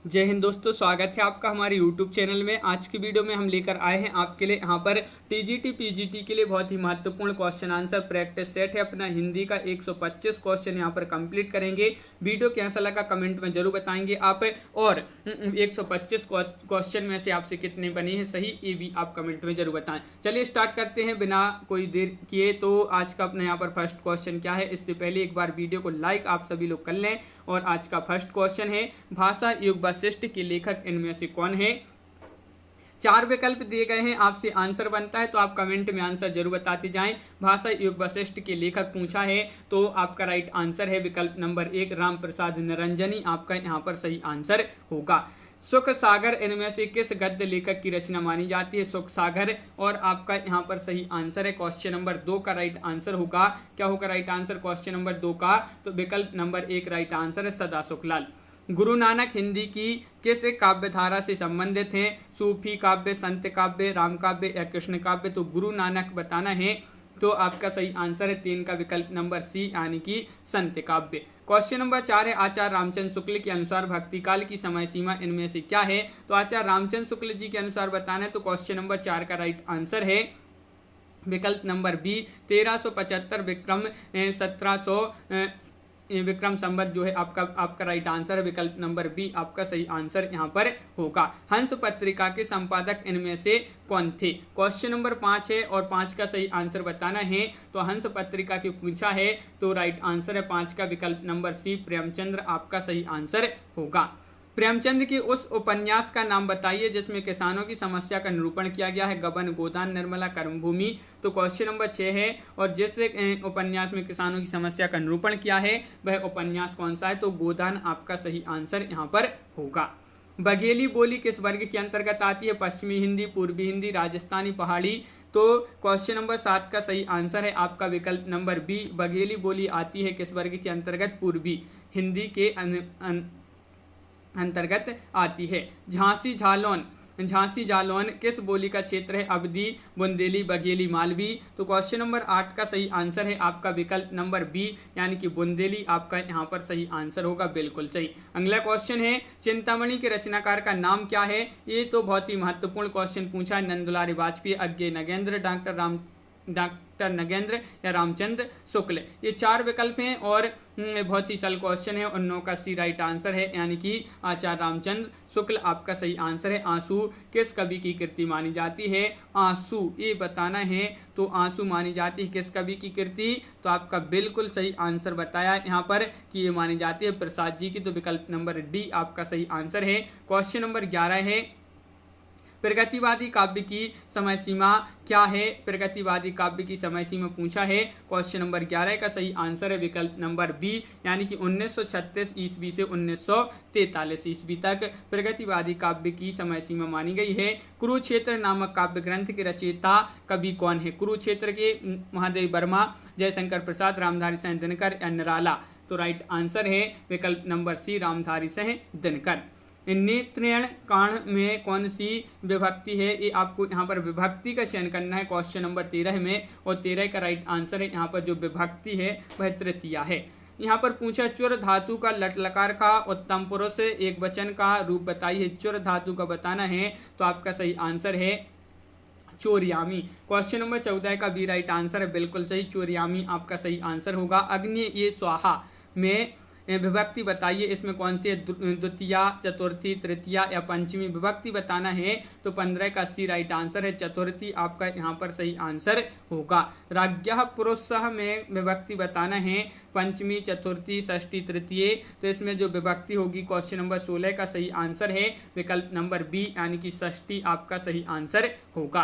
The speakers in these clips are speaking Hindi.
जय हिंद दोस्तों, स्वागत है आपका हमारे YouTube चैनल में। आज की वीडियो में हम लेकर आए हैं आपके लिए यहाँ पर टीजीटी पीजीटी के लिए बहुत ही महत्वपूर्ण क्वेश्चन आंसर प्रैक्टिस सेट है। अपना हिंदी का 125 क्वेश्चन यहाँ पर कंप्लीट करेंगे। वीडियो कैसा लगा कमेंट में जरूर बताएंगे आप, और 125 क्वेश्चन में से आपसे कितने बने हैं सही, ये भी आप कमेंट में जरूर बताएं। चलिए स्टार्ट करते हैं बिना कोई देर किए। तो आज का अपना यहाँ पर फर्स्ट क्वेश्चन क्या है, इससे पहले एक बार वीडियो को लाइक आप सभी लोग कर लें। और आज का फर्स्ट क्वेश्चन है, भाषा युग वशिष्ठ के लेखक इनमें से कौन है। 4 विकल्प दिए गए हैं, आपसे आंसर बनता है तो आप कमेंट में आंसर जरूर बताते जाएं। भाषा युग वशिष्ठ के लेखक पूछा है तो आपका राइट आंसर है विकल्प नंबर 1 राम प्रसाद निरंजनी, आपका यहाँ पर सही आंसर होगा। सुख सागर इनमें से किस गद्य लेखक की रचना मानी जाती है, सुख सागर, और आपका यहाँ पर सही आंसर है क्वेश्चन नंबर 2 का राइट आंसर होगा। क्या होगा राइट आंसर क्वेश्चन नंबर 2 का, तो विकल्प नंबर 1 राइट आंसर है सदा सुखलाल। गुरु नानक हिंदी की किस काव्य धारा से संबंधित हैं, सूफी काव्य, संत काव्य, राम काव्य या कृष्ण काव्य। तो गुरु नानक बताना है तो आपका सही आंसर है 3 का विकल्प नंबर सी यानी कि संत काव्य। क्वेश्चन नंबर 4 है, आचार्य रामचंद्र शुक्ल के अनुसार भक्ति काल की समय सीमा इनमें से क्या है। तो आचार्य रामचंद्र शुक्ल जी के अनुसार बताना है तो क्वेश्चन नंबर 4 का राइट आंसर है विकल्प नंबर बी 1375 विक्रम संवत जो है आपका राइट आंसर है विकल्प नंबर बी, आपका सही आंसर यहाँ पर होगा। हंस पत्रिका के संपादक इनमें से कौन थे। क्वेश्चन नंबर 5 है और 5 का सही आंसर बताना है तो हंस पत्रिका की पूछा है तो राइट आंसर है 5 का विकल्प नंबर सी प्रेमचंद्र, आपका सही आंसर होगा। प्रेमचंद के उस उपन्यास का नाम बताइए जिसमें किसानों की समस्या का निरूपण किया गया है, गबन, गोदान, निर्मला, कर्मभूमि। तो क्वेश्चन नंबर 6 है और जिस उपन्यास में किसानों की समस्या का निरूपण किया है वह उपन्यास कौन सा है, तो गोदान, आपका सही आंसर यहाँ पर होगा। बघेली बोली किस वर्ग के अंतर्गत आती है, पश्चिमी हिंदी, पूर्वी हिंदी, राजस्थानी, पहाड़ी। तो क्वेश्चन नंबर 7 का सही आंसर है आपका विकल्प नंबर बी, बघेली बोली आती है किस वर्ग के अंतर्गत, पूर्वी हिंदी के अंतर्गत आती है। झांसी जालौन किस बोली का क्षेत्र है, अवधी, बुंदेली, बघेली, मालवी। तो क्वेश्चन नंबर 8 का सही आंसर है आपका विकल्प नंबर बी यानी कि बुंदेली, आपका यहाँ पर सही आंसर होगा, बिल्कुल सही। अगला क्वेश्चन है, चिंतामणि के रचनाकार का नाम क्या है। ये तो बहुत ही महत्वपूर्ण क्वेश्चन पूछा है। नंदुलारी वाजपेयी, अज्ञे नगेंद्र, डॉक्टर नगेंद्र या रामचंद्र शुक्ल। ये 4 विकल्प हैं और बहुत ही सरल क्वेश्चन है और 9 का सी राइट आंसर है यानी कि आचार्य रामचंद्र शुक्ल, आपका सही आंसर है। आंसू किस कवि की कृति मानी जाती है, आंसू ये बताना है तो आंसू मानी जाती है किस कवि की कृति, तो आपका बिल्कुल सही आंसर बताया यहाँ पर कि ये मानी जाती है प्रसाद जी की, तो विकल्प नंबर डी आपका सही आंसर है। क्वेश्चन नंबर 11 है, प्रगतिवादी काव्य की समय सीमा क्या है। प्रगतिवादी काव्य की समय सीमा पूछा है। क्वेश्चन नंबर 11 का सही आंसर है विकल्प नंबर बी यानी कि 1936 ईस्वी से 1943 ईस्वी तक प्रगतिवादी काव्य की समय सीमा मानी गई है। कुरुक्षेत्र नामक काव्य ग्रंथ के रचयिता कवि कौन है। कुरुक्षेत्र के महादेव वर्मा, जयशंकर प्रसाद, रामधारी सिंह दिनकर या निराला। तो राइट आंसर है विकल्प नंबर सी रामधारी सिंह दिनकर। नेत्रयण कांड में कौन सी विभक्ति है, ये आपको यहाँ पर विभक्ति का चयन करना है क्वेश्चन नंबर 13 में, और 13 का राइट आंसर है यहाँ पर जो विभक्ति है वह तृतीया है। यहाँ पर पूछा चुर धातु का लट लकार का उत्तम पुरुष एक वचन का रूप बताइए। चुर धातु का बताना है तो आपका सही आंसर है चोरियामी। क्वेश्चन नंबर 14 का बी राइट आंसर है, बिल्कुल सही, चोरियामी आपका सही आंसर होगा। अग्नि ये स्वाहा में विभक्ति बताइए, इसमें कौन सी है, द्वितीया, चतुर्थी, तृतीया या पंचमी। विभक्ति बताना है तो 15 का सी राइट आंसर है चतुर्थी, आपका यहाँ पर सही आंसर होगा। राज्ञः पुरुषः में विभक्ति बताना है पंचमी, चतुर्थी, षष्ठी, तृतीय। तो इसमें जो विभक्ति होगी क्वेश्चन नंबर 16 का सही आंसर है विकल्प नंबर बी यानी कि षष्ठी, आपका सही आंसर होगा।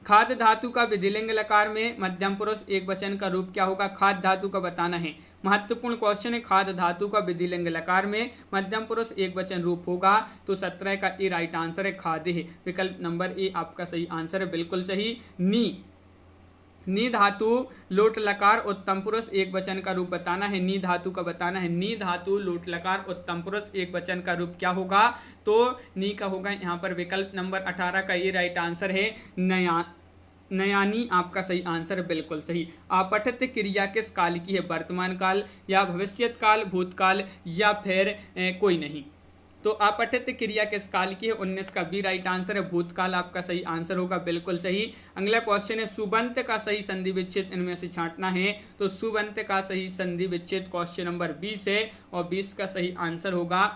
खाद्य धातु का विधिलिंग लकार में मध्यम पुरुष एक वचन का रूप क्या होगा। खाद्य धातु का बताना है, महत्वपूर्ण क्वेश्चन है। खाद्य धातु का विधिलिंग लकार में मध्यम पुरुष एक वचन रूप होगा तो 17 का ए राइट आंसर है खाद्य, विकल्प नंबर ए आपका सही आंसर है, बिल्कुल सही। नी धातु लोट लकार उत्तम पुरुष एक वचन का रूप बताना है। नी धातु का बताना है, नी धातु लोट लकार उत्तम पुरुष एक वचन का रूप क्या होगा, तो नी का होगा यहाँ पर विकल्प नंबर 18 का ये राइट आंसर है नयानी, आपका सही आंसर बिल्कुल सही। अपठित क्रिया किस काल की है, वर्तमान काल या भविष्यत काल, भूतकाल या फिर कोई नहीं। तो अपठित क्रिया किस काल की है? 19 का बी राइट आंसर है। भूतकाल आपका सही आंसर होगा, बिल्कुल सही। अगला क्वेश्चन है सुबंत का सही संधि विच्छेद इनमें से छांटना है। तो सुबंत का सही संधि विच्छेद क्वेश्चन नंबर 20 है और 20 का सही आंसर होगा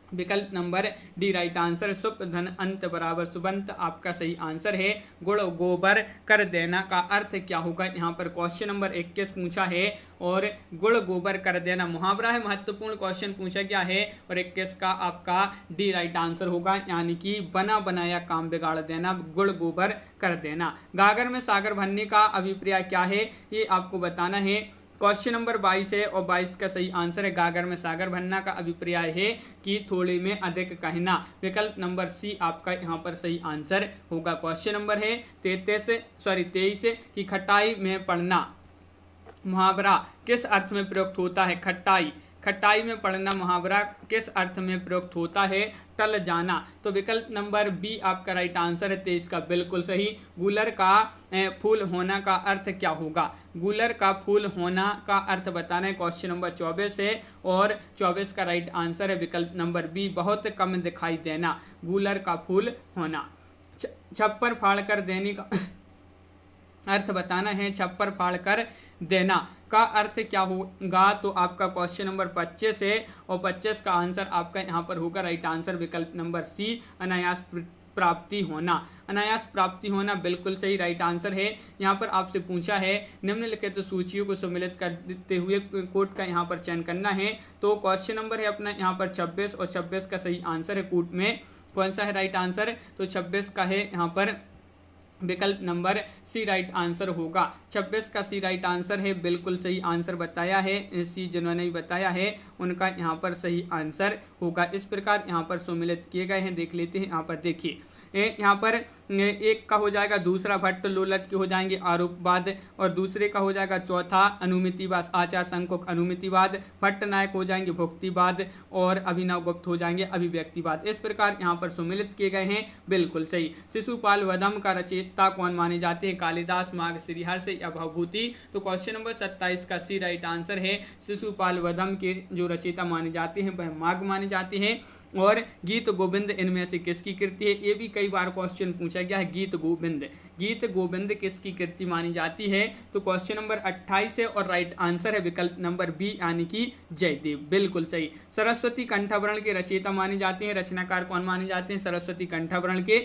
विकल्प नंबर डी राइट आंसर। सुप धन अंत बराबर सुबंत आपका सही आंसर है। गुड़ गोबर कर देना का अर्थ क्या होगा? यहाँ पर क्वेश्चन नंबर 21 पूछा है और गुड़ गोबर कर देना मुहावरा है, महत्वपूर्ण क्वेश्चन पूछा गया है और 21 का आपका डी राइट आंसर होगा, यानी कि बना बनाया काम बिगाड़ देना, गुड़ गोबर कर देना। गागर में सागर भरने का अभिप्राय क्या है? ये आपको बताना है। क्वेश्चन नंबर 22 है और 22 का सही आंसर है गागर में सागर भरना का अभिप्राय है कि थोड़े में अधिक कहना। विकल्प नंबर सी आपका यहाँ पर सही आंसर होगा। क्वेश्चन नंबर है 23 कि खटाई में पड़ना मुहावरा किस अर्थ में प्रयुक्त होता है? खटाई में पड़ना मुहावरा किस अर्थ में प्रयुक्त होता है? टल जाना। तो विकल्प नंबर बी आपका राइट आंसर है, 23 का बिल्कुल सही। गूलर का फूल होना का अर्थ क्या होगा? गूलर का फूल होना का अर्थ बताना है। क्वेश्चन नंबर 24 है और 24 का राइट आंसर है विकल्प नंबर बी, बहुत कम दिखाई देना, गूलर का फूल होना। छप्पर फाड़ कर देने का अर्थ बताना है। छप्पर फाड़ कर देना का अर्थ क्या होगा? तो आपका क्वेश्चन नंबर 25 है और 25 का आंसर आपका यहाँ पर होगा राइट आंसर विकल्प नंबर सी, अनायास प्राप्ति होना। अनायास प्राप्ति होना बिल्कुल सही राइट आंसर है। यहाँ पर आपसे पूछा है निम्नलिखित सूचियों को सम्मिलित करते हुए कोट का यहाँ पर चयन करना है। तो क्वेश्चन नंबर है अपना यहाँ पर 26 और 26 का सही आंसर है कोट में कौन सा है राइट आंसर? तो 26 का है यहाँ पर विकल्प नंबर सी राइट आंसर होगा। 26 का सी राइट आंसर है, बिल्कुल सही आंसर बताया है। सी जिन्होंने भी बताया है उनका यहाँ पर सही आंसर होगा। इस प्रकार यहाँ पर सम्मिलित किए गए हैं, देख लेते हैं। यहाँ पर देखिए यहाँ पर एक का हो जाएगा दूसरा भट्ट लोलट के हो जाएंगे आरोपवाद और दूसरे का हो जाएगा चौथा अनुमितिवाद आचार संकुक अनुमितिवाद, भट्ट नायक हो जाएंगे भुक्तिवाद और अभिनव गुप्त हो जाएंगे अभिव्यक्तिवाद। इस प्रकार यहाँ पर सम्मिलित किए गए हैं, बिल्कुल सही। शिशुपाल वधम का रचयिता कौन माने जाते हैं? कालिदास, माघ, श्रीहर्ष या भवभूति। तो क्वेश्चन नंबर 27 का सी राइट आंसर है। शिशुपाल वधम के जो रचयिता माने जाते हैं वह माघ माने जाते हैं। और गीत गोविंद इनमें से किसकी कृति है? ये भी कई बार क्वेश्चन पूछा गया है। गीत गोविंद किसकी कृति मानी जाती है? तो क्वेश्चन नंबर 28 है और राइट आंसर है विकल्प नंबर बी, यानी कि जयदेव, बिल्कुल सही। सरस्वती कंठाभरण के रचयिता माने जाते हैं, रचनाकार कौन माने जाते हैं सरस्वती कंठाभरण के?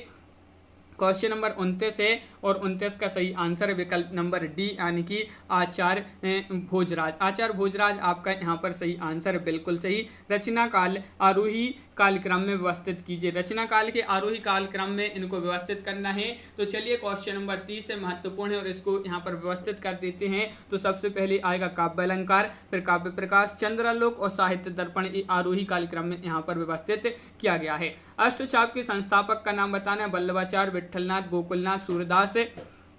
क्वेश्चन नंबर 29 है और 29 का सही आंसर है विकल्प नंबर डी, यानी कि आचार्य भोजराज। आचार्य भोजराज आपका यहाँ पर सही आंसर है, बिल्कुल सही। रचना काल आरोही कालक्रम में व्यवस्थित कीजिए। रचना काल के आरोही कालक्रम में इनको व्यवस्थित करना है। तो चलिए क्वेश्चन नंबर 30 है, महत्वपूर्ण है और इसको यहाँ पर व्यवस्थित कर देते हैं। तो सबसे पहले आएगा काव्य अलंकार, फिर काव्य प्रकाश, चंद्रालोक और साहित्य दर्पण। ये आरोही कालक्रम में यहाँ पर व्यवस्थित किया गया है। अष्टचाप के संस्थापक का नाम बताना है। वल्लभाचार्य, विट्ठलनाथ, गोकुलनाथ, सूरदास।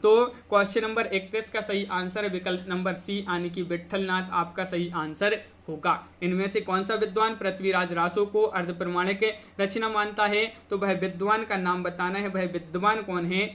तो क्वेश्चन नंबर 31 का सही आंसर है विकल्प नंबर सी, यानी कि विट्ठलनाथ आपका सही आंसर होगा। इनमें से कौन सा विद्वान पृथ्वीराज रासो को अर्ध प्रमाणिक रचना मानता है? तो वह विद्वान का नाम बताना है। वह विद्वान कौन है?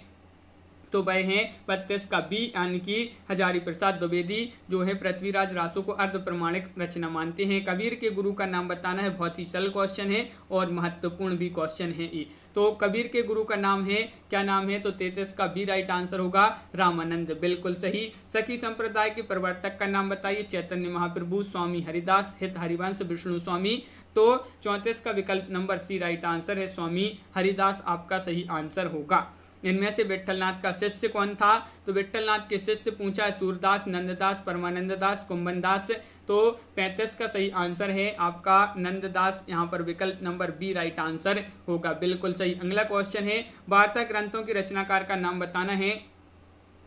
तो वह हैं 32 का बी, यानी कि हजारी प्रसाद द्विवेदी जो है पृथ्वीराज रासो को अर्ध प्रमाणिक रचना मानते हैं। कबीर के गुरु का नाम बताना है। बहुत ही सरल क्वेश्चन है और महत्वपूर्ण भी क्वेश्चन है ये। तो कबीर के गुरु का नाम है, क्या नाम है? तो 33 का बी राइट आंसर होगा रामानंद, बिल्कुल सही। सखी संप्रदाय के प्रवर्तक का नाम बताइए। चैतन्य महाप्रभु, स्वामी हरिदास, हित हरिवंश, विष्णु स्वामी। तो 34 का विकल्प नंबर सी राइट आंसर है, स्वामी हरिदास आपका सही आंसर होगा। इनमें से विट्ठलनाथ का शिष्य कौन था? तो विट्ठलनाथ के शिष्य पूछा है सूरदास, नंददास, परमानंद दास, कुंभनदास। तो 35 का सही आंसर है आपका नंददास, यहाँ पर विकल्प नंबर बी राइट आंसर होगा, बिल्कुल सही। अगला क्वेश्चन है वार्ता ग्रंथों के रचनाकार का नाम बताना है।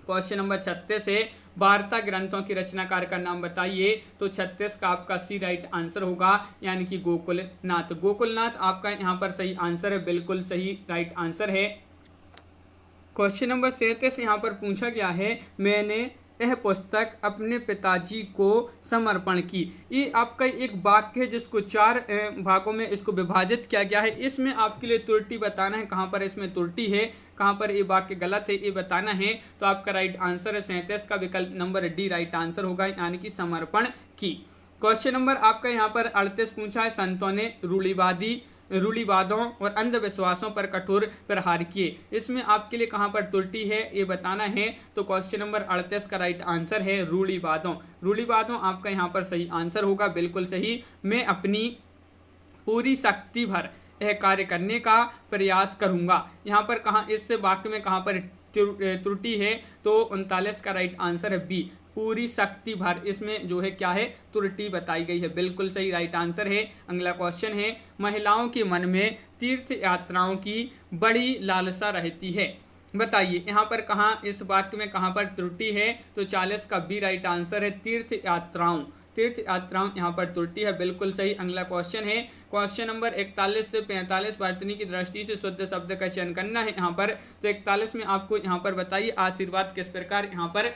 क्वेश्चन नंबर 36 है वार्ता ग्रंथों के रचनाकार का नाम बताइए। तो 36 का आपका सी राइट आंसर होगा, यानी कि गोकुलनाथ। गोकुलनाथ आपका यहाँ पर सही आंसर है, बिल्कुल सही राइट आंसर है। क्वेश्चन नंबर 37 यहाँ पर पूछा गया है मैंने यह पुस्तक अपने पिताजी को समर्पण की। ये आपका एक वाक्य है जिसको 4 भागों में इसको विभाजित किया गया है। इसमें आपके लिए त्रुटि बताना है, कहाँ पर इसमें त्रुटि है, कहाँ पर ये वाक्य गलत है, ये बताना है। तो आपका राइट आंसर है 37 का विकल्प नंबर डी राइट आंसर होगा, यानी कि समर्पण की। क्वेश्चन नंबर आपका यहाँ पर 38 पूछा है संतों ने रूढ़िवादी रूढ़िवादों और अंधविश्वासों पर कठोर प्रहार किए। इसमें आपके लिए कहाँ पर त्रुटि है ये बताना है। तो क्वेश्चन नंबर 38 का राइट आंसर है रूढ़िवादों। रूढ़िवादों आपका यहाँ पर सही आंसर होगा, बिल्कुल सही। मैं अपनी पूरी शक्ति भर यह कार्य करने का प्रयास करूंगा। यहाँ पर कहाँ इस वाक्य में कहाँ पर त्रुटि है, तो 39 का राइट आंसर है बी, पूरी शक्ति भर। इसमें जो है क्या है, त्रुटि बताई गई है, बिल्कुल सही राइट आंसर है। अगला क्वेश्चन है, महिलाओं के मन में तीर्थ यात्राओं की बड़ी लालसा रहती है, बताइए यहाँ पर कहाँ इस वाक्य में कहाँ पर त्रुटि है। तो 40 का बी राइट आंसर है, तीर्थ यात्राओं यहाँ पर त्रुटि है, बिल्कुल सही। अगला क्वेश्चन है, क्वेश्चन नंबर 41 से 45 वर्तनी की दृष्टि से शुद्ध शब्द का चयन करना है यहाँ पर। तो 41 में आपको यहाँ पर बताइए आशीर्वाद किस प्रकार यहाँ पर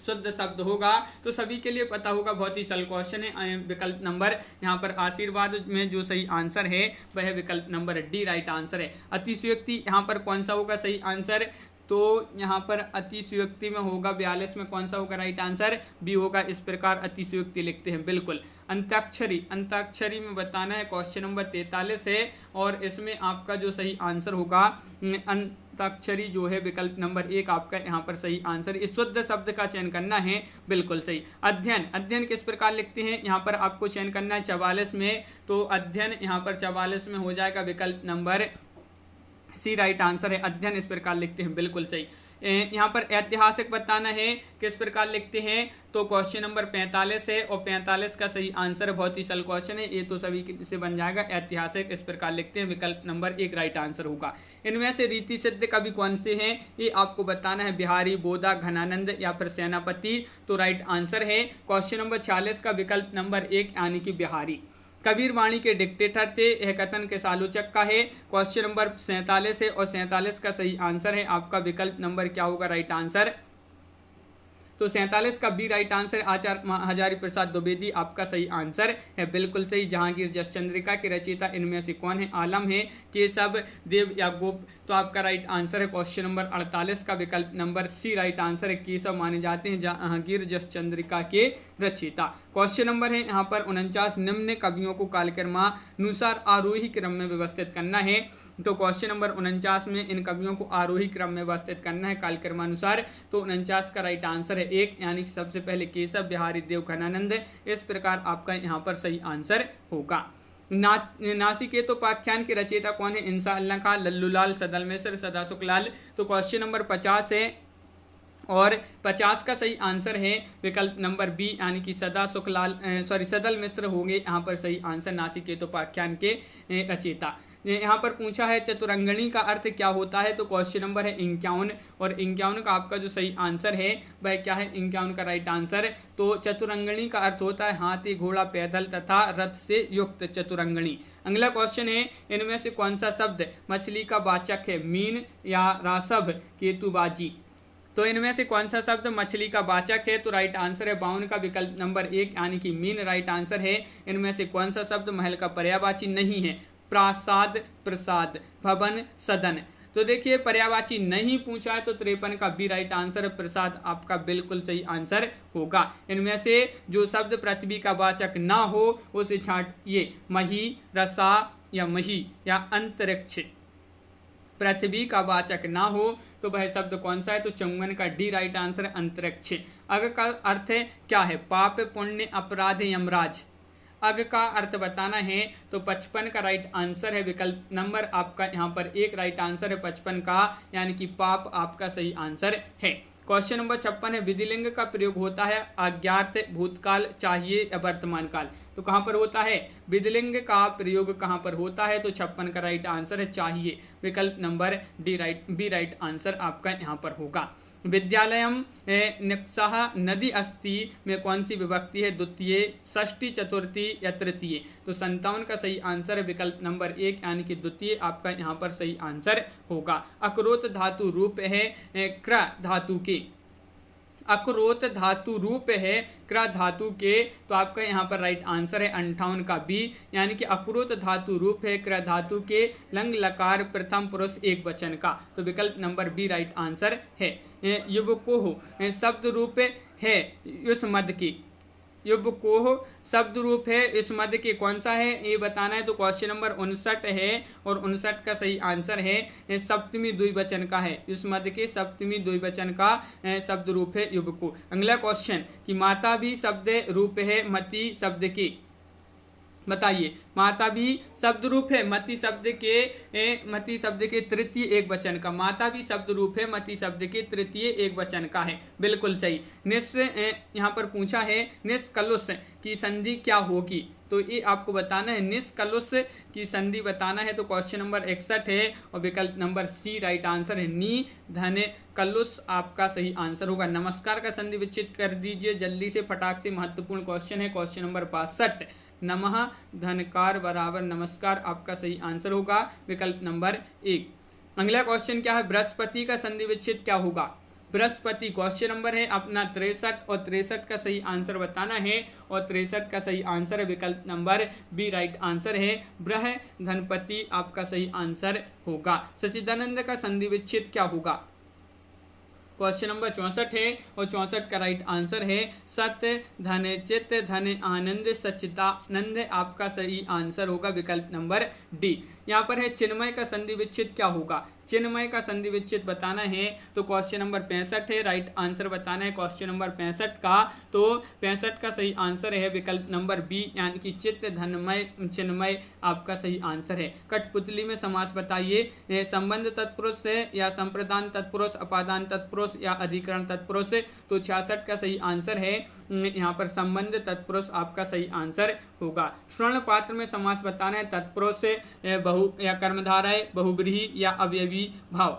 शुद्ध शब्द होगा। तो सभी के लिए पता होगा, बहुत ही सरल क्वेश्चन है। विकल्प नंबर यहाँ पर आशीर्वाद में जो सही आंसर है वह विकल्प नंबर डी राइट आंसर है। अतिशयोक्ति यहाँ पर कौन सा होगा सही आंसर, तो यहाँ पर अतिशयोक्ति में होगा 42 में कौन सा होगा राइट आंसर, बी होगा। इस प्रकार अतिशयोक्ति लिखते हैं, बिल्कुल। अंताक्षरी में बताना है, क्वेश्चन नंबर 43 है और इसमें आपका जो सही आंसर होगा अंताक्षरी जो है विकल्प नंबर 1 आपका यहाँ पर सही आंसर। इस शुद्ध शब्द का चयन करना है, बिल्कुल सही। अध्ययन किस प्रकार लिखते हैं, यहाँ पर आपको चयन करना है 44 में। तो अध्ययन यहाँ पर 44 में हो जाएगा विकल्प नंबर सी राइट आंसर है, अध्ययन इस प्रकार लिखते हैं, बिल्कुल सही। यहाँ पर ऐतिहासिक बताना है किस प्रकार लिखते हैं, तो क्वेश्चन नंबर 45 है और 45 का सही आंसर बहुत ही सरल क्वेश्चन है, ये तो सभी से बन जाएगा। ऐतिहासिक इस प्रकार लिखते हैं, विकल्प नंबर 1 राइट आंसर होगा। इनमें से रीति सिद्ध कवि कौन से हैं ये आपको बताना है, बिहारी, बोधा, घनानंद या फिर सेनापति। तो राइट आंसर है क्वेश्चन नंबर 46 का विकल्प नंबर 1 यानी कि बिहारी। कबीर वाणी के डिक्टेटर थे, यह कथन किस आलोचक का है। क्वेश्चन नंबर 47 है और 47 का सही आंसर है आपका विकल्प नंबर क्या होगा राइट आंसर, तो 47 का बी राइट आंसर आचार्य हजारी प्रसाद द्विवेदी आपका सही आंसर है, बिल्कुल सही। जहांगीर जस चंद्रिका के रचयिता इनमें से कौन है, आलम है, केशव, देव या गोप। तो आपका राइट आंसर है क्वेश्चन नंबर 48 का विकल्प नंबर सी राइट आंसर है, केशव माने जाते हैं जहांगीर जस चंद्रिका के रचयिता। क्वेश्चन नंबर है यहाँ पर 49, निम्न कवियों को कालक्रमानुसार आरोही क्रम में व्यवस्थित करना है। तो क्वेश्चन नंबर 49 में इन कवियों को आरोही क्रम में व्यवस्थित करना है कालक्रमानुसार। तो 49 का राइट आंसर है 1 यानी कि सबसे पहले केशव, बिहारी, देव, घनानंद। इस प्रकार आपका यहाँ पर सही आंसर होगा। नासिकेतोपाख्यान के रचयिता कौन है, इंसान खां, लल्लूलाल, सदल मिश्र, सदा सुखलाल। तो क्वेश्चन नंबर 50 है और 50 का सही आंसर है विकल्प नंबर बी यानी कि सदल मिश्र होंगे यहाँ पर सही आंसर, नासिकेतोपाख्यान के रचयिता। यहाँ पर पूछा है चतुरंगणी का अर्थ क्या होता है, तो क्वेश्चन नंबर है 51 और 51 का आपका जो सही आंसर है वह क्या है, 51 का राइट आंसर। तो चतुरंगणी का अर्थ होता है हाथी, घोड़ा, पैदल तथा रथ से युक्त चतुरंगणी। अगला क्वेश्चन है, इनमें से कौन सा शब्द मछली का वाचक है, मीन या रासव, केतुबाजी। तो इनमें से कौन सा शब्द मछली का वाचक है, तो राइट आंसर है 52 का विकल्प नंबर 1 यानी कि मीन राइट आंसर है। इनमें से कौन सा शब्द महल का पर्यायवाची नहीं है, प्रासाद, प्रसाद, भवन, सदन। तो देखिए पर्यायवाची नहीं पूछा है तो 53 का बी राइट आंसर है, प्रसाद आपका बिल्कुल सही आंसर होगा। इनमें से जो शब्द पृथ्वी का वाचक ना हो उसे छांटिए, मही, रसा या मही या अंतरिक्ष। पृथ्वी का वाचक ना हो तो वह शब्द कौन सा है, तो 54 का डी राइट आंसर है, अंतरिक्ष। अग का अर्थ क्या है, पाप, पुण्य, अपराध, यमराज। अग का अर्थ बताना है तो 55 का राइट आंसर है, विकल्प नंबर आपका यहाँ पर 1 राइट आंसर है 55 का, यानी कि पाप आपका सही आंसर है। क्वेश्चन नंबर 56 है, विधिलिंग का प्रयोग होता है अज्ञात, भूतकाल, चाहिए या वर्तमान काल। तो कहाँ पर होता है, विधिलिंग का प्रयोग कहाँ पर होता है, तो 56 का राइट आंसर है चाहिए, विकल्प नंबर बी राइट आंसर आपका यहाँ पर होगा। विद्यालयम निक्सह नदी अस्ति में कौन सी विभक्ति है, द्वितीय, षष्ठी, चतुर्थी या तृतीय। तो 57 का सही आंसर है विकल्प नंबर 1 यानी कि द्वितीय आपका यहाँ पर सही आंसर होगा। अकरोत धातु रूप है क्र धातु के, अकरोत धातु रूप है क्र धातु के, तो आपका यहाँ पर राइट आंसर है 58 का बी, यानी कि अकरोत धातु रूप है क्र धातु के, लंग लकार प्रथम पुरुष एक वचन का। तो विकल्प नंबर बी राइट आंसर है। युवको शब्द रूप है युष्मद की, युबकोह शब्द रूप है इस मध्य के कौन सा है ये बताना है। तो क्वेश्चन नंबर 59 है और 59 का सही आंसर है सप्तमी द्विवचन का है। इस मध्य के सप्तमी द्विवचन का शब्द रूप है युबको। अगला क्वेश्चन कि माता भी शब्द रूप है मति शब्द के, बताइए। माता भी शब्द रूप है मति शब्द के तृतीय एक वचन का। माता भी शब्द रूप है मति शब्द के तृतीय एक वचन का है, बिल्कुल सही। यहाँ पर पूछा है निष्कलुष की संधि क्या होगी, तो ये आपको बताना है। निष्कलुष की संधि बताना है। तो क्वेश्चन नंबर 61 है और विकल्प नंबर सी राइट आंसर है। नी धन कलुष आपका सही आंसर होगा। नमस्कार का संधि विच्छेद कर दीजिए जल्दी से फटाक से, महत्वपूर्ण क्वेश्चन है। क्वेश्चन नंबर 62 नमः धनकार बराबर नमस्कार आपका सही आंसर होगा, विकल्प नंबर 1। अगला क्वेश्चन क्या है, बृहस्पति का संधि विच्छेद क्या होगा। बृहस्पति क्वेश्चन नंबर है अपना 63 और 63 का सही आंसर बताना है और 63 का सही आंसर है विकल्प नंबर बी राइट आंसर है। बृह धनपति आपका सही आंसर होगा। सच्चिदानंद का संधि विच्छेद क्या होगा। क्वेश्चन नंबर 64 है और 64 का राइट आंसर है सत्य धन चित्त धन आनंद सच्चिदानंद आपका सही आंसर होगा, विकल्प नंबर डी। यहाँ पर है चिन्मय का संधि विच्छेद क्या होगा। चिन्मय का संधि विच्छेद बताना है। तो क्वेश्चन नंबर 65 है, राइट आंसर बताना है क्वेश्चन नंबर 65 का। तो 65 का सही आंसर है विकल्प नंबर बी यानी कि चित्त धनमय चिन्मय आपका सही आंसर है। कठपुतली में समास बताइए। संबंध तत्पुरुष है या संप्रदान तत्पुरुष, अपादान तत्पुरुष या अधिकरण तत्पुरुष। तो 66 का सही आंसर है यहाँ पर संबंध तत्पुरुष आपका सही आंसर होगा। स्वर्ण पात्र में समास बताना है। तत्पुरुष बहु या कर्मधारय, बहुब्रीहि या अवयवी भाव।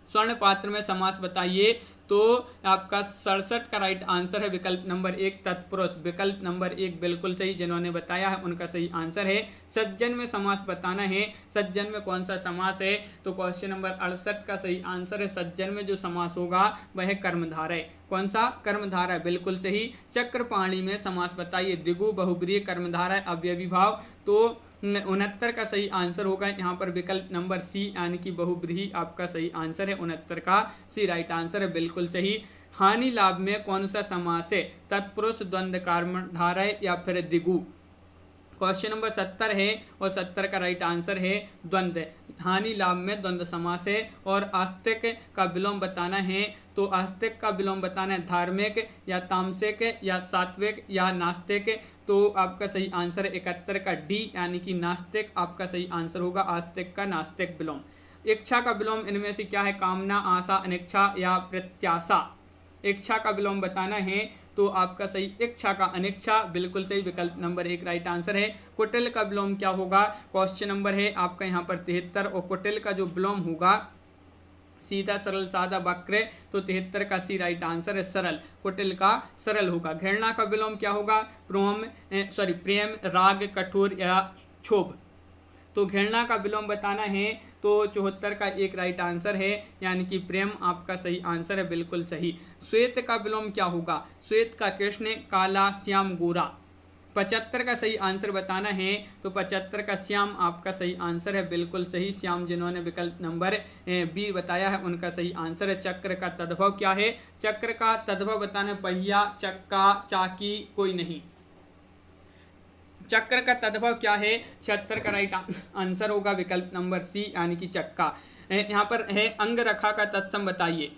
स्वर्ण पात्र में समास बताइए। तो आपका 67 का राइट आंसर है विकल्प नंबर 1 तत्पुरुष, विकल्प नंबर 1 बिल्कुल सही। जिन्होंने बताया है उनका सही आंसर है। सज्जन में समास बताना है। सज्जन में कौन सा समास है। तो क्वेश्चन नंबर 68 का सही आंसर है सज्जन में जो समास होगा वह है कर्मधारय। कौन सा, कर्मधारय, बिल्कुल सही। चक्रपाणी में समास बताइए। द्विगु बहुब्रीहि कर्मधारय अवयवी भाव। तो 69 का सही आंसर होगा यहाँ पर विकल्प नंबर सी यानी कि बहुब्रीहि आपका सही आंसर है। 69 का सी राइट आंसर है, बिल्कुल सही। हानि लाभ में कौन सा समास है। तत्पुरुष, द्वंद्व, कर्मधारय या फिर द्विगु। क्वेश्चन नंबर 70 है और 70 का राइट आंसर है द्वंद्व। हानि लाभ में द्वंद्व समास है। और आस्तिक का विलोम बताना है। तो आस्तिक का विलोम बताना है धार्मिक या तामसिक या सात्विक या नास्तिक। तो आपका सही आंसर है 71 का डी यानी कि नास्तिक आपका सही आंसर होगा। आस्तिक का नास्तिक विलोम। इच्छा का विलोम इनमें से क्या है। कामना, आशा, अनिच्छा या प्रत्याशा। इच्छा का विलोम बताना है। तो आपका सही इच्छा का अनिच्छा, बिल्कुल सही, विकल्प नंबर 1 राइट आंसर है। कुटिल का विलोम क्या होगा। क्वेश्चन नंबर है आपका यहाँ पर 73 और कुटिल का जो विलोम होगा सीधा सरल सादा वक्र। तो 73 का सी राइट आंसर है सरल। कुटिल का सरल होगा। घृणा का विलोम क्या होगा। प्रेम, राग, कठोर या क्षोभ। तो घृणा का विलोम बताना है। तो 74 का एक राइट आंसर है यानी कि प्रेम आपका सही आंसर है, बिल्कुल सही। श्वेत का विलोम क्या होगा। श्वेत का कृष्ण, काला, श्याम, गोरा। 75 का सही आंसर बताना है। तो 75 का श्याम आपका सही आंसर है, बिल्कुल सही। श्याम जिन्होंने विकल्प नंबर बी बताया है उनका सही आंसर है। चक्र का तद्भव क्या है। चक्र का तद्भव बताना है पहिया, चक्का, चाकी, कोई नहीं। चक्र का तद्भव क्या है। 76 का राइट आंसर होगा विकल्प नंबर सी यानी कि चक्का। यहाँ पर है अंगरखा का तत्सम बताइए।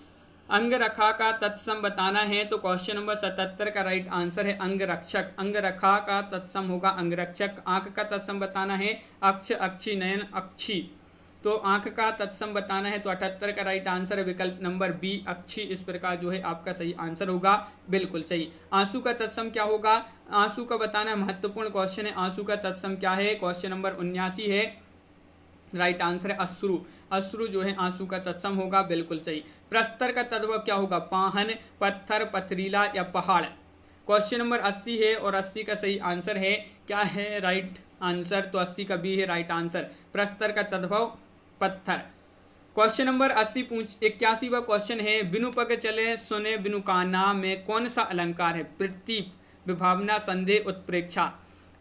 अंगरखा का तत्सम बताना है। तो क्वेश्चन नंबर 77 का राइट आंसर है अंगरक्षक। अंगरखा का तत्सम होगा अंगरक्षक। आंख का तत्सम बताना है। अक्ष, अक्षी, नयन, अक्षी। तो आंख का तत्सम बताना है। तो 78 का राइट आंसर है विकल्प नंबर बी अक्षी। इस प्रकार जो है आपका सही आंसर होगा, बिल्कुल सही। आंसू का तत्सम क्या होगा। आंसू का बताना है, महत्वपूर्ण क्वेश्चन है। आंसू का तत्सम क्या है। क्वेश्चन नंबर 79 है, राइट आंसर है अश्रु। अश्रु जो है आंसू का तत्सम होगा, बिल्कुल सही। प्रस्तर का तद्भव क्या होगा। पाहन, पत्थर, पथरीला या पहाड़। क्वेश्चन नंबर 80 है और 80 का सही आंसर है क्या है राइट आंसर। तो 80 का बी है राइट आंसर। प्रस्तर का तद्भव पत्थर। क्वेश्चन नंबर 81वां क्वेश्चन है बिनु पग चले सुने बिनु काना में कौन सा अलंकार है। प्रतीप, विभावना, संदेह, उत्प्रेक्षा।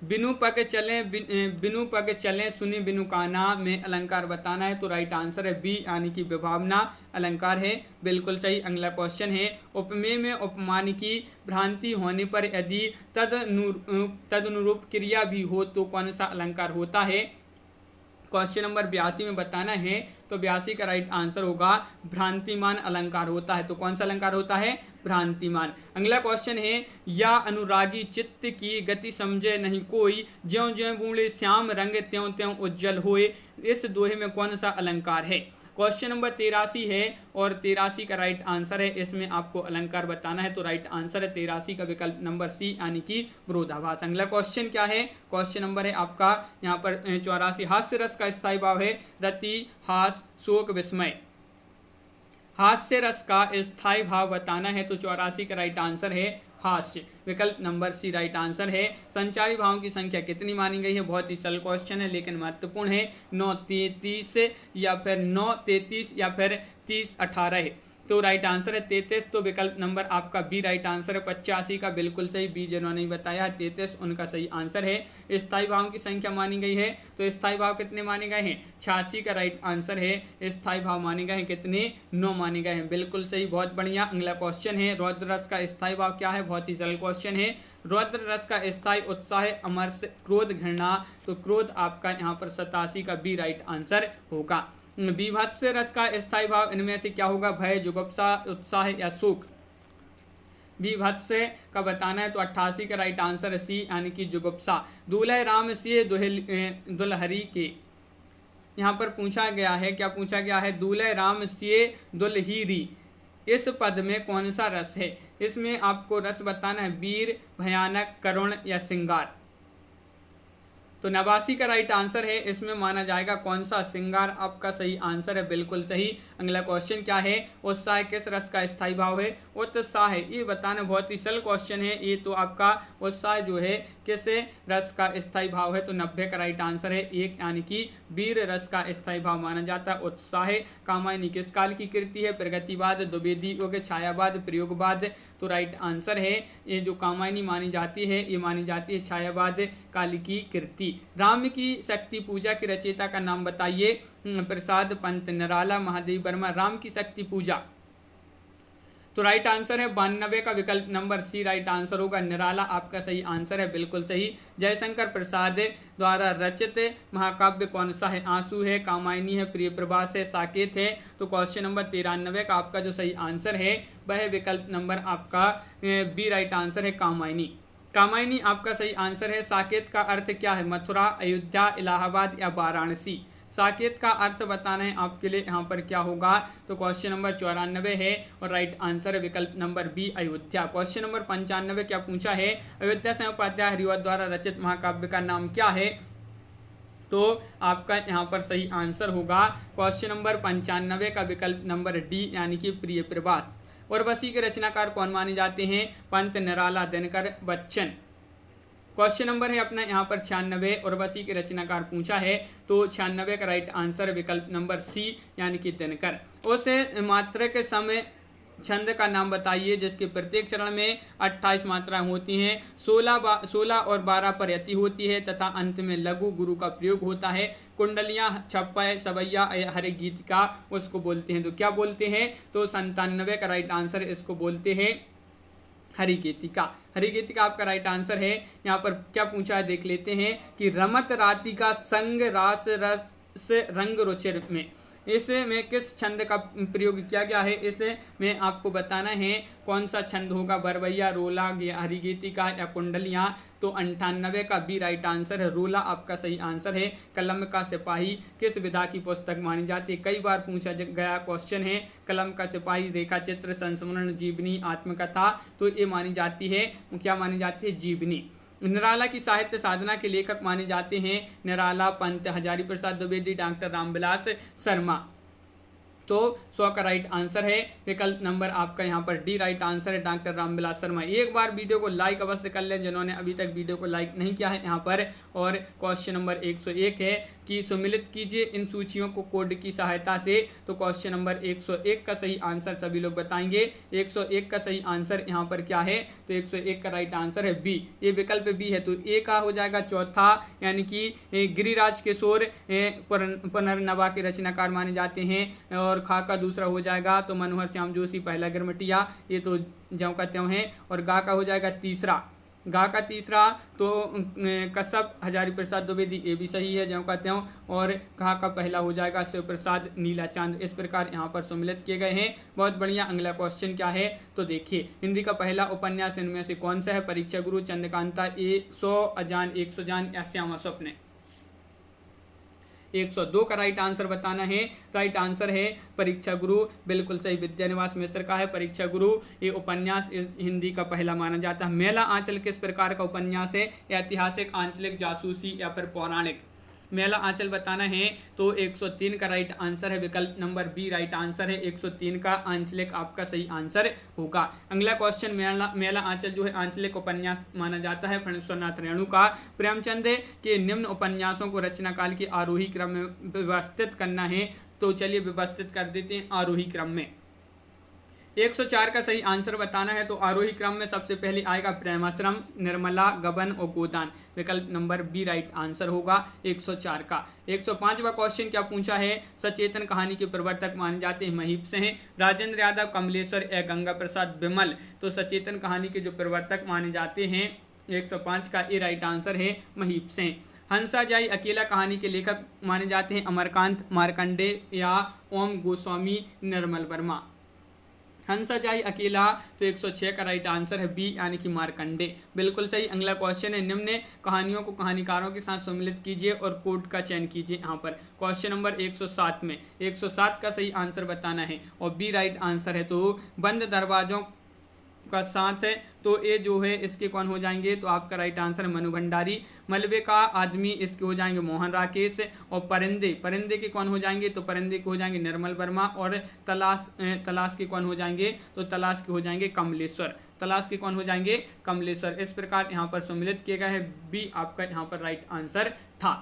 बिनु पग चले बिनु पग चले सुने बिनु काना में अलंकार बताना है, तो राइट आंसर है बी यानी कि विभावना अलंकार है, बिल्कुल सही। अगला क्वेश्चन है उपमेय में उपमान की भ्रांति होने पर यदि तदनुरूप क्रिया भी हो तो कौन सा अलंकार होता है। क्वेश्चन नंबर 82 में बताना है, तो 82 का राइट आंसर होगा भ्रांतिमान अलंकार होता है। तो कौन सा अलंकार होता है, भ्रांतिमान। अगला क्वेश्चन है या अनुरागी चित्त की गति समझे नहीं कोई, ज्यों ज्यों बूढ़े श्याम रंग त्यों त्यों उज्जवल होए, इस दोहे में कौन सा अलंकार है। क्वेश्चन नंबर 83 है और 83 का राइट आंसर है, इसमें आपको अलंकार बताना है, तो राइट आंसर है 83 का विकल्प नंबर सी यानी कि विरोधाभास। अगला क्वेश्चन क्या है, क्वेश्चन नंबर है आपका यहाँ पर 84, हास्य रस का स्थायी भाव है रति हास शोक विस्मय। हास्य रस का स्थायी भाव बताना है, तो 84 का राइट आंसर है हास्य, विकल्प नंबर सी राइट आंसर है। संचारी भावों की संख्या कितनी मानी गई है, बहुत ही सरल क्वेश्चन है लेकिन महत्वपूर्ण है, 9 33 या फिर 9 33 या फिर 30 18 है, तो राइट आंसर है 33, तो विकल्प नंबर आपका बी राइट आंसर है। 85 का बिल्कुल सही, बी जिन्होंने बताया 33 उनका सही आंसर है। स्थायी भाव की संख्या मानी गई है, तो स्थायी भाव कितने माने गए हैं, 86 का राइट आंसर है। स्थायी भाव माने गए हैं कितने, 9 माने गए हैं, बिल्कुल सही, बहुत बढ़िया। अगला क्वेश्चन है रौद्र रस का स्थायी भाव क्या है, बहुत ही सरल क्वेश्चन है। रौद्र रस का स्थायी उत्साह अमरस क्रोध घृणा, तो क्रोध आपका यहाँ पर 87 का बी राइट आंसर होगा। बीभत्स रस का स्थायी भाव इनमें से क्या होगा, भय जुगुप्सा उत्साह या शोक। बीभत्स का बताना है, तो 88 का राइट आंसर है सी यानी कि जुगुप्सा। दूल्हे राम से दुल्हरी के, यहाँ पर पूछा गया है, क्या पूछा गया है, दूल्हे राम से दुल्हीरी, इस पद में कौन सा रस है। इसमें आपको रस बताना है वीर भयानक करुण या श्रृंगार, तो 89 का राइट आंसर है, इसमें माना जाएगा कौन सा, श्रृंगार आपका सही आंसर है, बिल्कुल सही। अगला क्वेश्चन क्या है, उत्साह किस रस का स्थायी भाव है, उत्साह है, ये बताना बहुत ही सरल क्वेश्चन है, ये तो आपका उत्साह जो है किस रस का स्थायी भाव है, तो 90 का राइट आंसर है 1 यानी कि वीर रस का स्थायी भाव माना जाता है उत्साह। कामायनी किस काल की कृति है, प्रगतिवाद द्विवेदी युग छायावाद प्रयोगवाद, तो राइट आंसर है ये जो कामायनी मानी जाती है ये मानी जाती है छायावाद काल की कृति। राम की शक्ति पूजा के रचयिता का नाम बताइए, प्रसाद पंत निराला महादेव वर्मा। राम की शक्ति पूजा, तो राइट आंसर है 92 का विकल्प नंबर सी राइट आंसर होगा, निराला आपका सही आंसर है, बिल्कुल सही। जयशंकर प्रसाद द्वारा रचित महाकाव्य कौन सा है, आंसू है, कामायनी है, प्रिय प्रभास है, साकेत है, तो क्वेश्चन नंबर 93 का आपका जो सही आंसर है वह विकल्प नंबर आपका बी राइट आंसर है, कामायनी। कामायनी आपका सही आंसर है। साकेत का अर्थ क्या है, मथुरा अयोध्या इलाहाबाद या वाराणसी। साकेत का अर्थ बताना है आपके लिए, यहाँ पर क्या होगा, तो क्वेश्चन नंबर 94 है और राइट आंसर है विकल्प नंबर बी अयोध्या। क्वेश्चन नंबर 95 क्या पूछा है, अयोध्या सिंह उपाध्याय हरिवंश द्वारा रचित महाकाव्य का नाम क्या है, तो आपका यहाँ पर सही आंसर होगा क्वेश्चन नंबर 95 का विकल्प नंबर डी यानी कि प्रिय प्रभास। उर्वशी के रचनाकार कौन माने जाते हैं, पंत निराला दिनकर बच्चन। क्वेश्चन नंबर है अपना यहाँ पर 96, उर्वशी के रचनाकार पूछा है, तो 96 का राइट आंसर विकल्प नंबर सी यानी कि दिनकर। उस मात्रक के समय छंद का नाम बताइए जिसके प्रत्येक चरण में 28 मात्राएं होती हैं, 16 और 12 पर यति होती है तथा अंत में लघु गुरु का प्रयोग होता है। कुंडलियां छप्पय सवैया हरे गीत का उसको बोलते हैं, तो क्या बोलते हैं, तो 97 का राइट आंसर इसको बोलते हैं हरिगीतिका। हरिगीतिका आपका राइट आंसर है। यहाँ पर क्या पूछा है देख लेते हैं कि रमत राति का संग रास रस रंग रुचिर में, इसमें किस छंद का प्रयोग किया गया है, इसमें आपको बताना है कौन सा छंद होगा, बरवैया, रोला, हरिगीतिका या कुंडलियां, तो 98 का बी राइट आंसर है, रोला आपका सही आंसर है। कलम का सिपाही किस विधा की पुस्तक मानी जाती है, कई बार पूछा गया क्वेश्चन है। कलम का सिपाही रेखा चित्र संस्मरण जीवनी आत्मकथा, तो ये मानी जाती है, क्या मानी जाती है, जीवनी। निराला की साहित्य साधना के लेखक माने जाते हैं निराला, पंत, हजारी प्रसाद द्विवेदी, डॉक्टर रामविलास शर्मा। तो 100 का राइट आंसर है विकल्प नंबर आपका यहाँ पर डी राइट आंसर है डॉक्टर रामविलास शर्मा। एक बार वीडियो को लाइक अवश्य कर लें जिन्होंने अभी तक वीडियो को लाइक नहीं किया है यहाँ पर। और क्वेश्चन नंबर 101 है कि सम्मिलित कीजिए इन सूचियों को कोड की सहायता से। तो क्वेश्चन नंबर 101 का सही आंसर सभी लोग बताएंगे। 101 का सही आंसर यहाँ पर क्या है, तो 101 का राइट आंसर है बी, ये विकल्प बी है। तो ए का हो जाएगा चौथा, यानी कि गिरिराज किशोर पुनर्नवा के रचनाकार माने जाते हैं। और खा का दूसरा हो जाएगा तो मनोहर श्याम जोशी पहला गिरमिटिया, ये तो ज्यों का त्यों है। और गा का हो जाएगा तीसरा, गा का तीसरा तो कश्यप हजारी प्रसाद द्विवेदी, ये भी सही है ज्यों का त्यों। और घा का पहला हो जाएगा शिव प्रसाद नीला चांद। इस प्रकार यहाँ पर सम्मिलित किए गए हैं। बहुत बढ़िया। अगला क्वेश्चन क्या है, तो देखिए हिंदी का पहला उपन्यास इनमें से कौन सा है। परीक्षा गुरु, चंद्रकांता, 100 अजान, 100 जान या श्यामा स्वप्न। 102 का राइट आंसर बताना है। राइट आंसर है परीक्षा गुरु, बिल्कुल सही, विद्यानिवास मिश्र का है परीक्षा गुरु। ये उपन्यास हिंदी का पहला माना जाता है। मेला आंचल किस प्रकार का उपन्यास है, ऐतिहासिक, आंचलिक, जासूसी या फिर पौराणिक। मेला आंचल बताना है तो 103 का राइट आंसर है विकल्प नंबर बी राइट आंसर है। 103 का आंचलिक आपका सही आंसर होगा। अगला क्वेश्चन, मेला आंचल जो है आंचलिक उपन्यास माना जाता है। फणीश्वरनाथ रेणु का। प्रेमचंद के निम्न उपन्यासों को रचना काल के आरोही क्रम में व्यवस्थित करना है। तो चलिए व्यवस्थित कर देते हैं आरोही क्रम में। 104 का सही आंसर बताना है तो आरोही क्रम में सबसे पहले आएगा प्रेमाश्रम, निर्मला, गबन और गोदान। विकल्प नंबर बी राइट आंसर होगा 104 का। 105वां क्वेश्चन क्या पूछा है, सचेतन कहानी के प्रवर्तक माने जाते हैं महीप से हैं। राजेंद्र यादव, कमलेश्वर या गंगा प्रसाद विमल। तो सचेतन कहानी के जो प्रवर्तक माने जाते हैं 105 का ए राइट आंसर है महीप से। हंसाजाई अकेला कहानी के लेखक माने जाते हैं अमरकांत, मार्कंडे या ओम गोस्वामी, निर्मल वर्मा। हंसाजाई अकेला तो 106 का राइट आंसर है बी यानी कि मार्कंडे, बिल्कुल सही। अगला क्वेश्चन है, निम्न कहानियों को कहानीकारों के साथ सम्मिलित कीजिए और कोड का चयन कीजिए। यहाँ पर क्वेश्चन नंबर 107 में 107 का सही आंसर बताना है और बी राइट आंसर है। तो बंद दरवाजों का साथ है तो ये जो है इसके कौन हो जाएंगे, तो आपका राइट आंसर है मनु भंडारी। मलबे का आदमी इसके हो जाएंगे मोहन राकेश। और परिंदे के कौन हो जाएंगे, तो परिंदे के हो जाएंगे निर्मल वर्मा। और तलाश के कौन हो जाएंगे, तो तलाश के हो जाएंगे कमलेश्वर। तलाश के कौन हो जाएंगे, कमलेश्वर। इस प्रकार यहाँ पर सम्मिलित किया गया है, बी आपका यहाँ पर राइट आंसर था।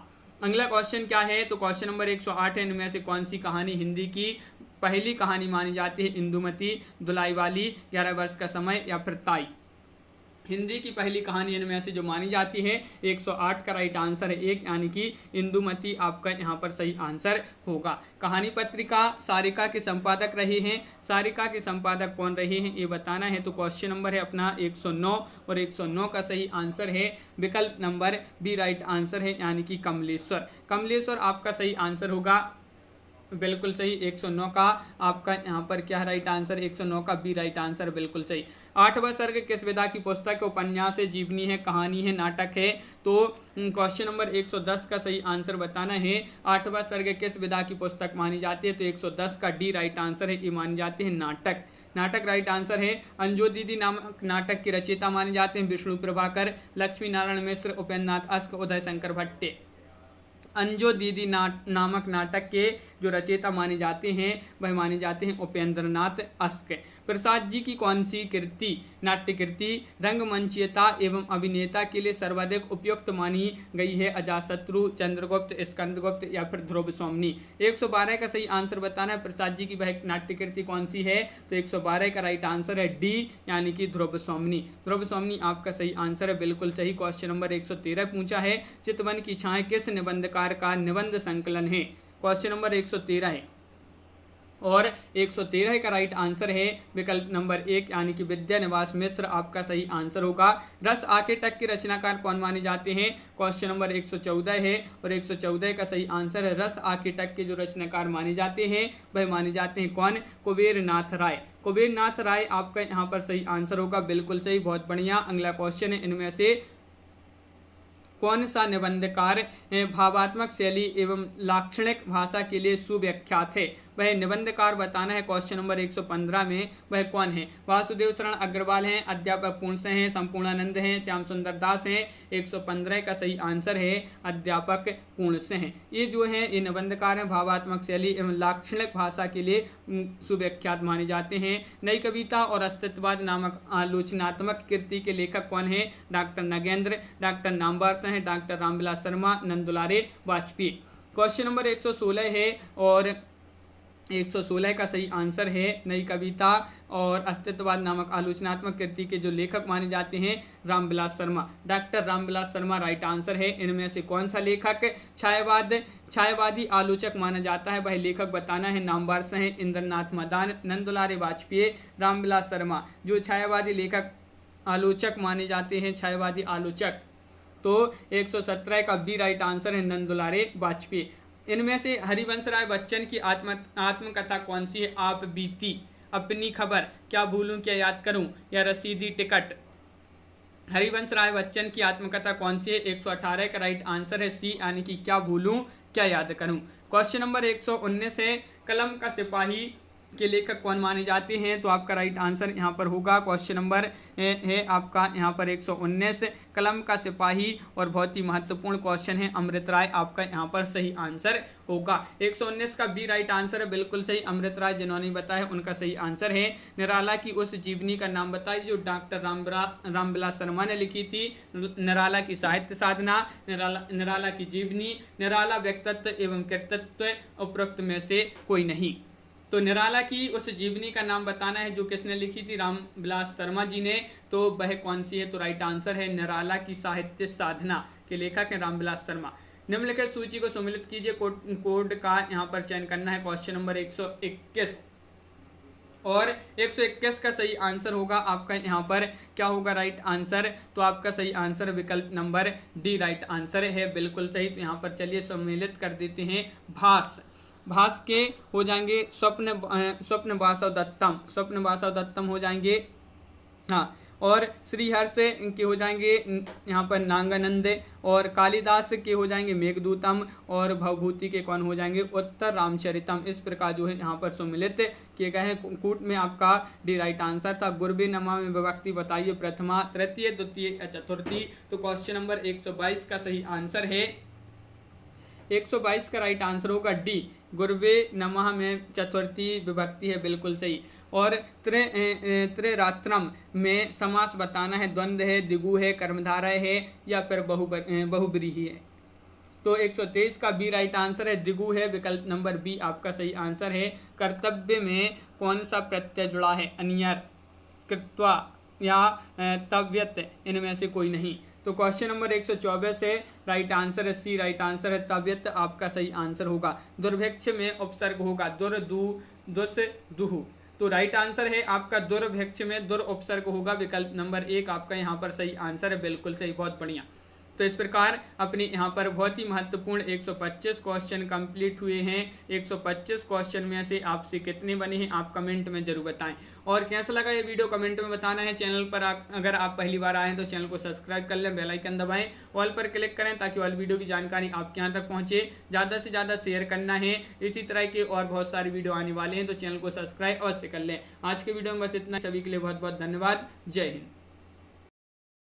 अगला क्वेश्चन क्या है, तो क्वेश्चन नंबर 108 है, इनमें से कौन सी कहानी हिंदी की पहली कहानी मानी जाती है। इंदुमती, दुलाईवाली, 11 वर्ष का समय या फिर ताई। हिंदी की पहली कहानी इनमें से जो मानी जाती है 108 का राइट आंसर है 1 यानी कि इंदुमती आपका यहाँ पर सही आंसर होगा। कहानी पत्रिका सारिका के संपादक रहे हैं। सारिका के संपादक कौन रहे हैं ये बताना है। तो क्वेश्चन नंबर है अपना 109 और 109 का सही आंसर है विकल्प नंबर बी राइट आंसर है यानी कि कमलेश्वर। कमलेश्वर आपका सही आंसर होगा, बिल्कुल सही। 109 का आपका यहाँ पर क्या राइट आंसर, 109 का बी राइट आंसर, बिल्कुल सही। 8वां सर्ग किस विधा की पुस्तक है, उपन्यास है, जीवनी है, कहानी है, नाटक है। तो क्वेश्चन नंबर 110 का सही आंसर बताना है। 8वां सर्ग किस विधा की पुस्तक मानी जाती है, तो 110 का डी राइट आंसर है, ये मानी जाती है नाटक। नाटक राइट आंसर है। अंजो दीदी नामक नाटक के रचयिता माने जाते हैं विष्णु प्रभाकर, लक्ष्मी नारायण मिश्र, उपेंद्र नाथ अस्क, उदय शंकर भट्टे। अंजो दीदी नामक नाटक के जो रचयिता माने जाते हैं वह माने जाते हैं उपेंद्र नाथ अस्क। प्रसाद जी की कौन सी कृति नाट्य कृति रंगमंचीयता एवं अभिनेता के लिए सर्वाधिक उपयुक्त मानी गई है। अजातशत्रु, चंद्रगुप्त, स्कंदगुप्त या फिर ध्रुव स्वामिनी। 112 का सही आंसर बताना है, प्रसाद जी की वह नाट्य कृति कौन सी है, तो 112 का राइट आंसर है डी यानी कि ध्रुव स्वामिनी। ध्रुव स्वामिनी आपका सही आंसर है, बिल्कुल सही। क्वेश्चन नंबर 113 पूछा है, चितवन की छाएं किस निबंधकार का निबंध संकलन है। क्वेश्चन नंबर 113 है और 113 का राइट आंसर है विकल्प नंबर 1 यानी कि विद्यानिवास मिश्र आपका सही आंसर होगा। रस आके टक के रचनाकार कौन माने जाते हैं, क्वेश्चन नंबर 114 है और 114 का सही आंसर है रस आके टक के जो रचनाकार माने जाते हैं वह माने जाते हैं कौन, कुबेर नाथ राय। कुबेर नाथ राय आपका यहाँ पर सही आंसर होगा, बिल्कुल सही, बहुत बढ़िया। अगला क्वेश्चन है, इनमें से कौन सा निबंधकार भावात्मक शैली एवं लाक्षणिक भाषा के लिए सुव्याख्यात है? वह निबंधकार बताना है क्वेश्चन नंबर 115 में वह कौन है? वासुदेव शरण अग्रवाल हैं, अध्यापक पूर्ण से हैं, संपूर्णानंद हैं, श्याम सुंदर दास हैं। 115 का सही आंसर है अध्यापक पूर्ण से हैं। ये जो है ये निबंधकार हैं, भावात्मक शैली एवं लाक्षणिक भाषा के लिए सुव्याख्यात माने जाते हैं। नई कविता और अस्तित्ववाद नामक आलोचनात्मक कृति के लेखक कौन है? डॉक्टर नगेंद्र, डॉक्टर नामवर हैं, doctor Ramvilas Sharma, Nandulare Vajpeyi. Question number 116 है और 116 का सही आंसर है नई कविता और अस्तित्ववाद नामक आलोचनात्मक कृति के जो लेखक माने जाते हैं Ramvilas Sharma, doctor Ramvilas Sharma right answer है। इनमें से कौन सा लेखक छायावादी आलोचक माना जाता है? वह लेखक बताना है नामवर हैं, इंद्रनाथ मदान, नंदुलारे वाजपेयी, रामविलास शर्मा। जो छायावादी लेखक आलोचक माने जाते हैं, छायावादी आलोचक, तो 117 का बी राइट आंसर है नंदुलारे वाजपेयी। इनमें से हरिवंश राय बच्चन की आत्मकथा कौन सी है? आप बीती, अपनी खबर, क्या भूलूं क्या याद करूं, या रसीदी टिकट। हरिवंश राय बच्चन की आत्मकथा कौन सी है? 118 का राइट आंसर है सी, यानी कि क्या भूलूं क्या याद करूं। क्वेश्चन नंबर 119 है कलम का सिपाही के लेखक कौन माने जाते हैं? तो आपका राइट आंसर यहाँ पर होगा क्वेश्चन नंबर है आपका यहाँ पर 119 कलम का सिपाही, और बहुत ही महत्वपूर्ण क्वेश्चन है अमृत राय, आपका यहाँ पर सही आंसर होगा। 119 का बी राइट आंसर है, बिल्कुल सही। अमृत राय जिन्होंने बताया उनका सही आंसर है। निराला की उस जीवनी का नाम बताइए जो डॉक्टर रामविलास शर्मा ने लिखी थी। निराला की साहित्य साधना, निराला की जीवनी, निराला व्यक्तित्व एवं कृतित्व, उपरोक्त में से कोई नहीं। तो निराला की उस जीवनी का नाम बताना है जो किसने लिखी थी? रामविलास शर्मा जी ने। तो वह कौन सी है? तो राइट आंसर है निराला की साहित्य साधना के लेखक है रामविलास शर्मा। निम्नलिखित सूची को सम्मिलित कीजिए। कोड का यहाँ पर चयन करना है। क्वेश्चन नंबर 121 और 121 का सही आंसर होगा आपका यहाँ पर क्या होगा राइट आंसर? तो आपका सही आंसर विकल्प नंबर डी राइट आंसर है, बिल्कुल सही। तो यहाँ पर चलिए सम्मिलित कर देते हैं। भास के हो जाएंगे स्वप्न वासव दत्तम हो जाएंगे, हाँ। और श्रीहर्ष के हो जाएंगे यहाँ पर नागानंद, और कालिदास के हो जाएंगे मेघदूतम, और भवभूति के कौन हो जाएंगे? उत्तर रामचरितम। इस प्रकार जो है यहाँ पर सम्मिलित किए गए हैं। कूट में आपका डी राइट आंसर था। गुरबे नमा में विभक्ति बताइए, प्रथमा, तृतीय, द्वितीय, चतुर्थी। तो क्वेश्चन नंबर 122 का सही आंसर है 122 का राइट आंसर होगा डी, गुरवे नमः में चतुर्थी विभक्ति है, बिल्कुल सही। और त्रिरात्रम में समास बताना है, द्वंद्व है, दिगु है, कर्मधारय है, या फिर बहुब्रीहि है। तो 123 का बी राइट आंसर है, दिगु है, विकल्प नंबर बी आपका सही आंसर है। कर्तव्य में कौन सा प्रत्यय जुड़ा है? अनियर, कृत्वा या तव्यत, इनमें से कोई नहीं। तो क्वेश्चन नंबर 124 है राइट आंसर है सी राइट आंसर है, तव्यत आपका सही आंसर होगा। दुर्भिक्ष में उपसर्ग होगा दुर, दु, दुस, दुहु। तो राइट आंसर है आपका दुर्भिक्ष में दुर उपसर्ग होगा, विकल्प नंबर 1 आपका यहाँ पर सही आंसर है, बिल्कुल सही, बहुत बढ़िया। तो इस प्रकार अपने यहाँ पर बहुत ही महत्वपूर्ण 125 क्वेश्चन कंप्लीट हुए हैं। 125 क्वेश्चन में से आपसे कितने बने हैं आप कमेंट में जरूर बताएं। और कैसा लगा ये वीडियो कमेंट में बताना है। चैनल पर अगर आप पहली बार आए हैं तो चैनल को सब्सक्राइब कर लें, बेल आइकन दबाएं, ऑल पर क्लिक करें ताकि ऑल वीडियो की जानकारी आपके यहाँ तक पहुँचे। ज़्यादा से ज़्यादा शेयर करना है। इसी तरह के और बहुत सारी वीडियो आने वाले हैं, तो चैनल को सब्सक्राइब अवश्य कर लें। आज के वीडियो में बस इतना, सभी के लिए बहुत बहुत धन्यवाद। जय हिंद।